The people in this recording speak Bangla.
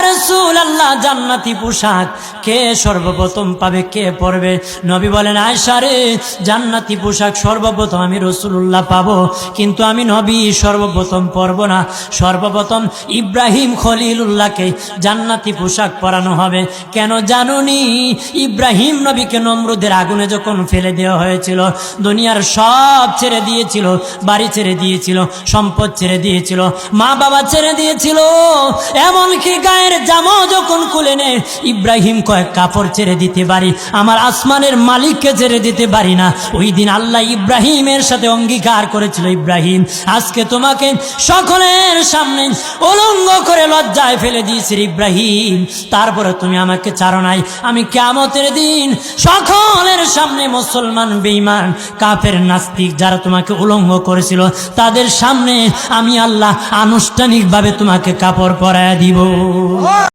রাসূলুল্লাহ জান্নাতি পোশাক কে সর্বপ্রথম পাবে, কে পরবে? নবী বলেন, আয়েশা রে, জান্নাতি পোশাক সর্বপ্রথম আমি রাসূলুল্লাহ পাবো, কিন্তু আমি নবী সর্বপ্রথম পরব না। সর্বপ্রথম ইব্রাহিম খলিলুল্লাহকে জান্নাতি পোশাক পরানো হবে। কেন জানুনি? ইব্রাহিম নবীকে নমরুদের আগুনে যখন ফেলে দেওয়া হয়েছিল, দুনিয়ার সব ছেড়ে দিয়েছিল, বাড়ি ছেড়ে দিয়েছিল, সম্পদ ছেড়ে দিয়েছিল, মা বাবা ছেড়ে দিয়েছিল, এমনকি গায়ের জামাও যখন খুলে নেয়, ইব্রাহিম কয়েক কাপড় ছেড়ে দিতে পারি, আমার আসমানের মালিককে ছেড়ে দিতে পারি না। ওই দিন আল্লাহ ইব্রাহিমের সাথে অঙ্গীকার করেছিল, ইব্রাহিম আজকে তোমাকে সকলের সামনে উলঙ্গ করে লজ্জায় ফেলে দিয়েছি ইব্রাহিম, তারপরে তুমি আমাকে ছাড়ো নাই। আমি কিয়ামতের দিন সকলের সামনে মুসলমান, বেঈমান, কাফের, নাস্তিক যারা তোমাকে উলঙ্গ করেছিল তাদের সামনে আমি আল্লাহ আনুষ্ঠানিকভাবে তোমাকে কাপড় পরায়া দিব।